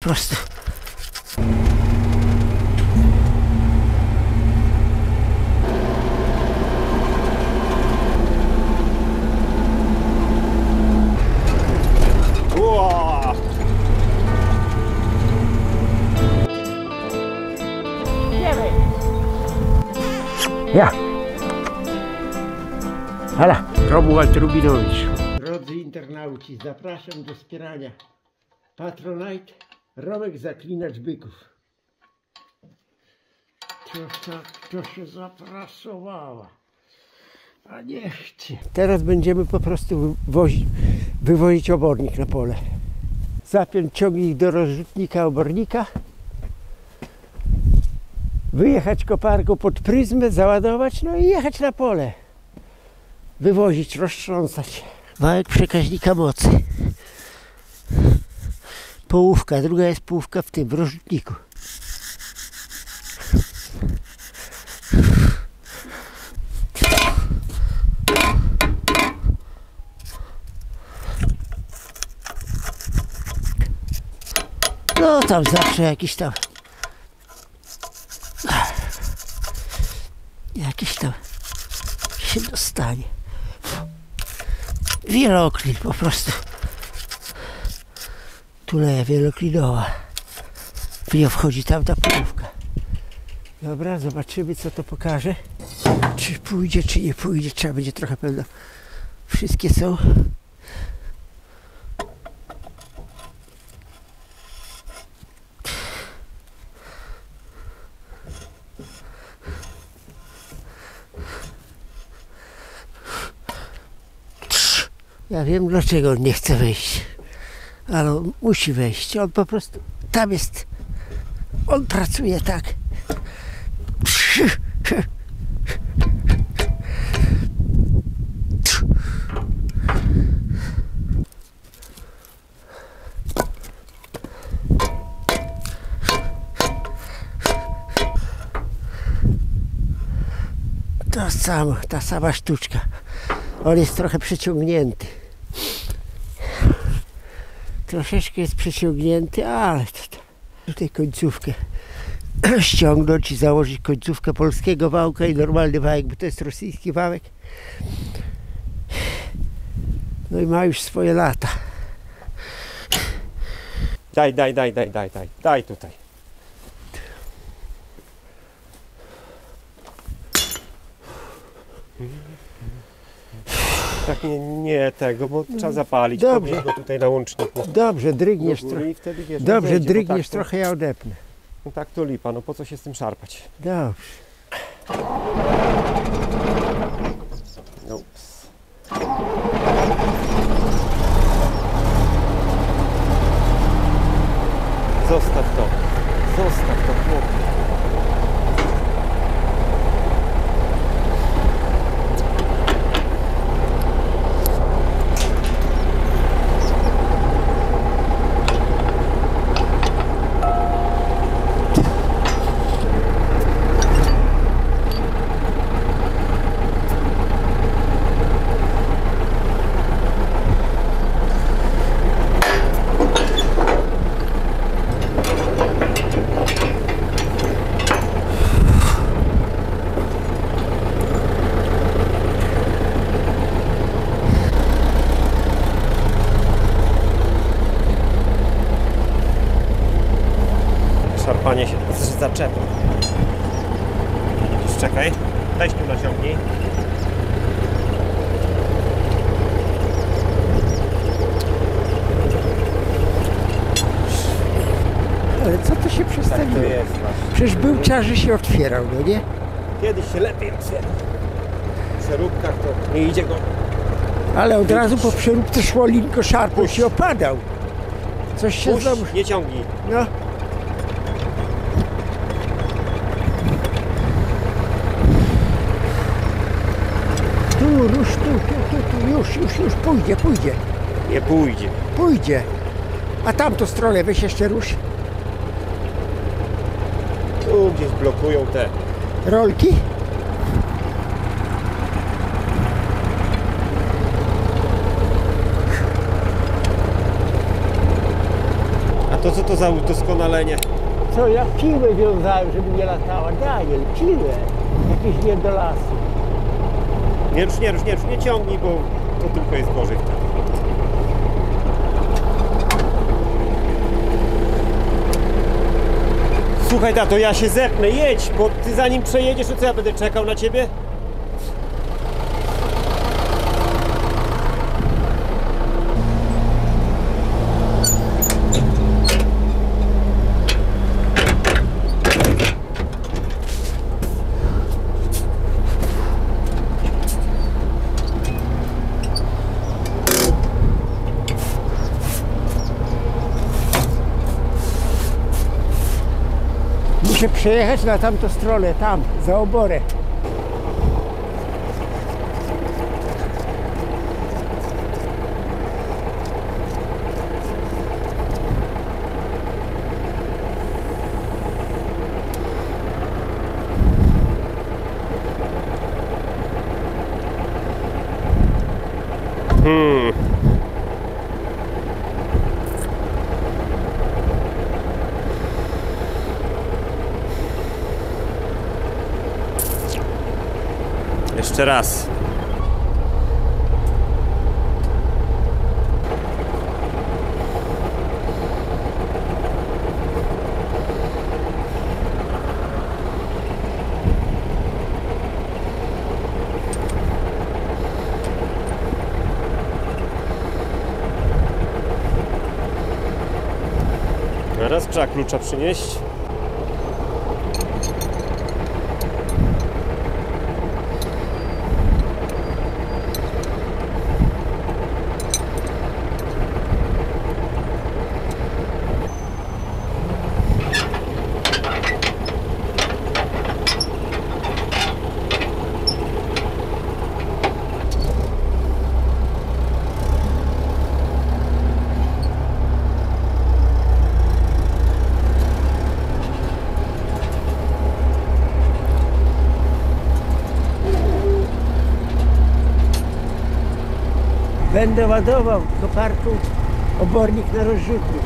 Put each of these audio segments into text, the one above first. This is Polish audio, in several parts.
prostu. Ja. Hala, Romuald Rubinowicz. Drodzy internauci, zapraszam do wspierania Patronite Romek Zaklinacz Byków. To się zaprasowała. A nie chcę. Teraz będziemy po prostu wywozić obornik na pole. Zapiąć ciągnik do rozrzutnika obornika. Wyjechać koparką pod pryzmę, załadować, no i jechać na pole. Wywozić, roztrząsać. Wałek przekaźnika mocy. Połówka, druga jest połówka w tym, w rozrzutniku. No tam zawsze jakiś tam się dostanie. Wieloklin po prostu. Tuleja wieloklinowa. W nią wchodzi tamta połówka. Dobra, zobaczymy co to pokaże. Czy pójdzie, czy nie pójdzie. Trzeba będzie trochę pewno. Wszystkie są. Ja wiem dlaczego on nie chce wejść, ale on musi wejść. On po prostu tam jest. On pracuje tak. Ta sama sztuczka. On jest trochę przyciągnięty. Troszeczkę jest przyciągnięty, ale tutaj końcówkę ściągnąć i założyć końcówkę polskiego wałka i normalny wałek, bo to jest rosyjski wałek. No i ma już swoje lata. Daj tutaj. Tak nie tego, bo trzeba zapalić. Dobrze. Go tutaj na łączniku. Dobrze, drygniesz trochę. Dobrze, drygniesz trochę, ja odepnę. No tak to lipa, no po co się z tym szarpać? Dobrze. Ups. Zostaw to, chłopie. Szarpanie się z zaczepem. Czekaj, weź tu naciągnij. Ale co to się przestawiło? Tak to jest właśnie. Przecież był czas, że się otwierał, no nie? Kiedyś się lepiej otwiera. W przeróbkach to nie idzie go. Ale od razu po przeróbce szło linko szarpał się opadał. Coś się Puść, znowu... nie ciągnij. No. Już, pójdzie. Nie pójdzie. Pójdzie. A tamtą stronę weź jeszcze rusz. Tu gdzieś blokują te rolki. A To co to za udoskonalenie? Co, ja piłę wiązałem, żeby nie latała. Daniel, piłę. Jakieś nie do lasu. Nie ciągnij, bo to tylko jest gorzej wtedy. Słuchaj, tato, ja się zepnę, jedź, bo ty zanim przejedziesz, to co ja będę czekał na ciebie? Muszę przejechać na tamtą stronę, tam, za oborę. Jeszcze raz. Teraz trzeba klucza przynieść. Będę ładował do parku obornik na rozrzutnik.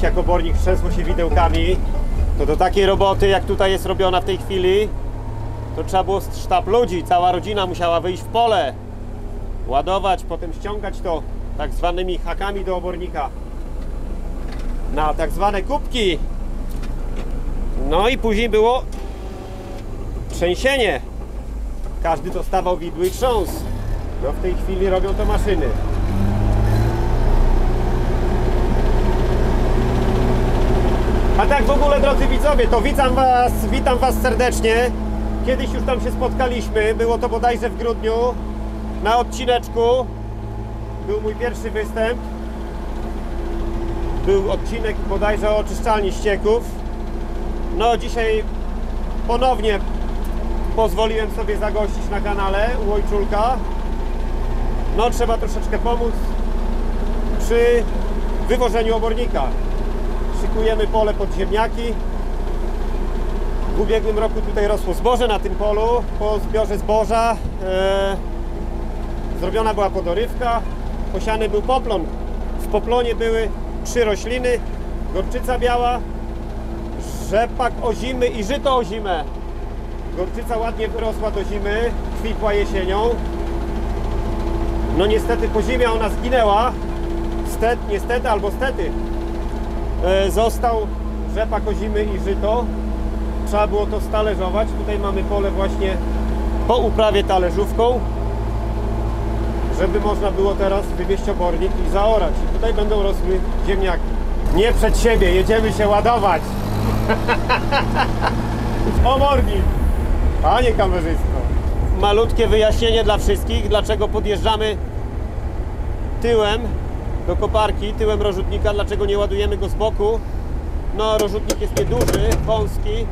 jak obornik trzęsło się widełkami, to do takiej roboty, jak tutaj jest robiona w tej chwili, to trzeba było sztab ludzi, cała rodzina musiała wyjść w pole, ładować, potem ściągać to tak zwanymi hakami do obornika na tak zwane kubki. No i później było trzęsienie. Każdy dostawał widły i trząs. No w tej chwili robią to maszyny. A tak w ogóle, drodzy widzowie, to witam was serdecznie. Kiedyś już tam się spotkaliśmy, było to bodajże w grudniu, na odcineczku. Był mój pierwszy występ. Był odcinek bodajże o oczyszczalni ścieków. No dzisiaj ponownie pozwoliłem sobie zagościć na kanale u Ojczulka. No trzeba troszeczkę pomóc przy wywożeniu obornika. Szykujemy pole pod ziemniaki. W ubiegłym roku tutaj rosło zboże na tym polu. Po zbiorze zboża zrobiona była podorywka. Posiany był poplon. W poplonie były 3 rośliny. Gorczyca biała, rzepak ozimy i żyto ozime. Gorczyca ładnie wyrosła do zimy, kwitła jesienią. No niestety po zimie ona zginęła. Niestety albo stety. Został rzepak ozimy i żyto. Trzeba było to stależować. Tutaj mamy pole właśnie po uprawie talerzówką, żeby można było teraz wywieźć obornik i zaorać. I tutaj będą rosły ziemniaki. Nie przed siebie, jedziemy się ładować. Obornik, panie kamerzysto. Malutkie wyjaśnienie dla wszystkich, dlaczego podjeżdżamy tyłem do koparki, tyłem rozrzutnika, dlaczego nie ładujemy go z boku. No rozrzutnik jest nieduży, wąski,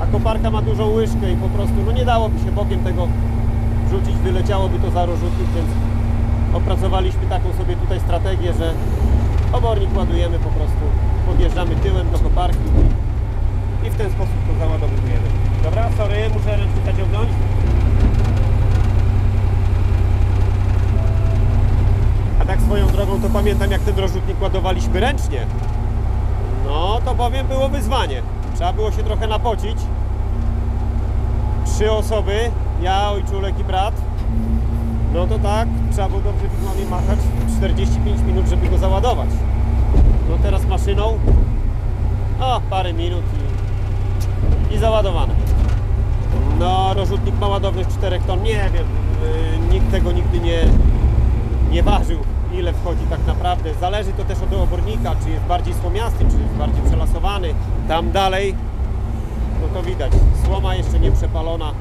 a koparka ma dużą łyżkę i po prostu no nie dałoby się bokiem tego wrzucić, wyleciałoby to za rozrzutnik, więc opracowaliśmy taką sobie tutaj strategię, że obornik ładujemy po prostu, podjeżdżamy tyłem do koparki i w ten sposób to załadowujemy. Dobra, sorry, muszę ręcznik zaciągnąć. A tak swoją drogą to pamiętam, jak ten rozrzutnik ładowaliśmy ręcznie. No to powiem, było wyzwanie. Trzeba było się trochę napocić. 3 osoby, ja, Ojczulek i brat. No to tak, trzeba było dobrze widłami machać 45 minut, żeby go załadować. No teraz maszyną, o, parę minut i załadowane. No rozrzutnik ma ładowność 4 ton, nie wiem, nikt tego nigdy nie ważył, ile wchodzi tak naprawdę. Zależy to też od obornika, czy jest bardziej słomiasty, czy jest bardziej przelasowany. Tam dalej, no to widać, słoma jeszcze nie przepalona.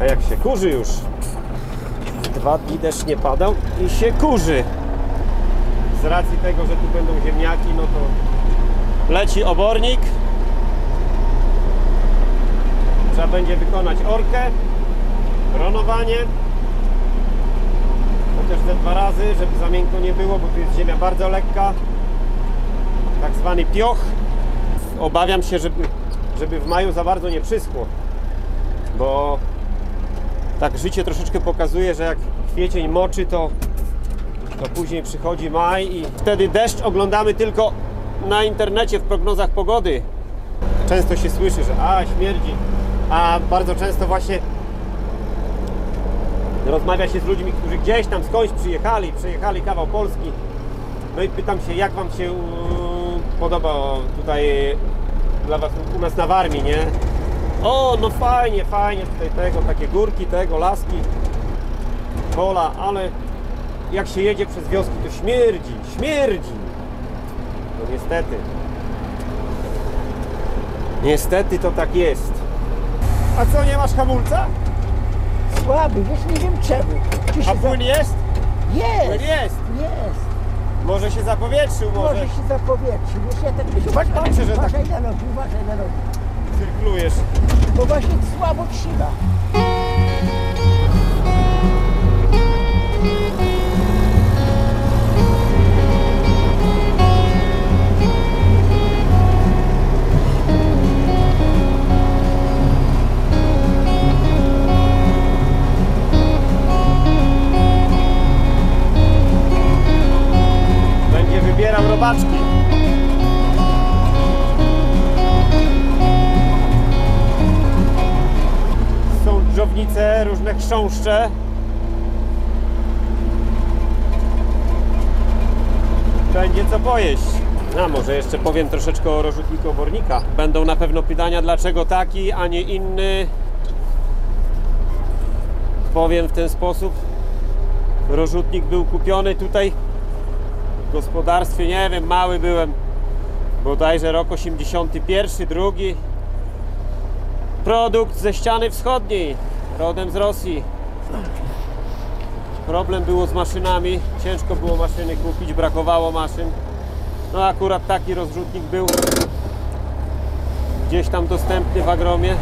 A jak się kurzy już, 2 dni deszcz nie padał i się kurzy. Z racji tego, że tu będą ziemniaki, no to leci obornik. Trzeba będzie wykonać orkę, ronowanie. Chociaż te 2 razy, żeby za miękko nie było, bo tu jest ziemia bardzo lekka. Tak zwany pioch. Obawiam się, żeby w maju za bardzo nie przyschło, bo tak życie troszeczkę pokazuje, że jak kwiecień moczy, to później przychodzi maj i wtedy deszcz oglądamy tylko na internecie w prognozach pogody. Często się słyszy, że śmierdzi, a bardzo często właśnie rozmawia się z ludźmi, którzy gdzieś tam skądś przejechali kawał Polski. No i pytam się, jak wam się podoba tutaj dla was u nas na Warmii, nie? O, no fajnie, tutaj takie górki, laski, pola, ale jak się jedzie przez wioski, to śmierdzi. No niestety to tak jest. A co, nie masz hamulca? Słaby, wiesz, nie wiem czemu. A płyn jest? Jest! Płyn jest! Jest! Może się zapowietrzył, Może się zapowietrzył. Wiesz, ja tak myślę, Patrzę, że uważaj na nogi. cyrklujesz. Bo właśnie słabo trzyma. Będzie wybierał robaczki. Są dżownice, różne chrząszcze. Będzie co pojeść. A może jeszcze powiem troszeczkę o rozrzutniku obornika. Będą na pewno pytania, dlaczego taki, a nie inny. Powiem w ten sposób. Rozrzutnik był kupiony tutaj w gospodarstwie, nie wiem, mały byłem, bodajże rok 81, drugi. Produkt ze ściany wschodniej, rodem z Rosji. Problem było z maszynami, ciężko było maszyny kupić, brakowało maszyn. No akurat taki rozrzutnik był gdzieś tam dostępny w Agromie.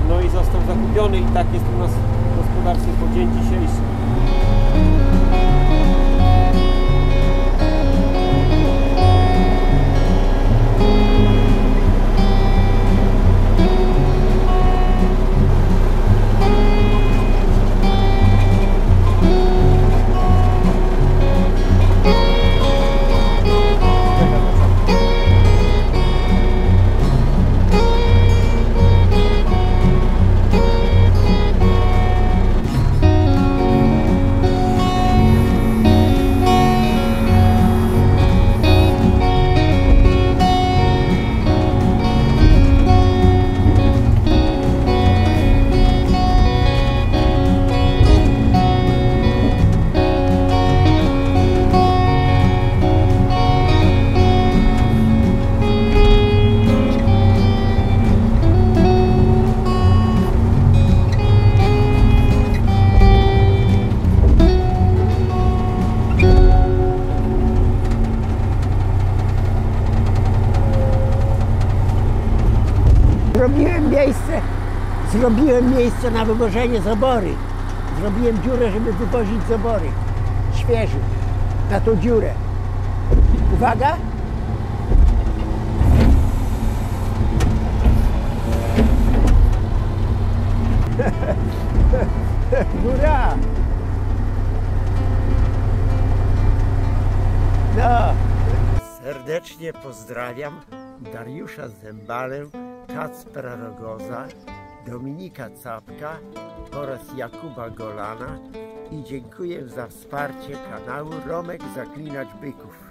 No i został zakupiony i tak jest u nas w gospodarstwie po dzień dzisiejszy. Zrobiłem miejsce na wywożenie z obory. Zrobiłem dziurę, żeby wywozić z obory. Świeży. Na tą dziurę. Uwaga! Góra! No! Serdecznie pozdrawiam Dariusza Zembalę, Kacpra Rogoza, Dominika Capka oraz Jakuba Golana i dziękuję za wsparcie kanału Romek Zaklinacz Byków.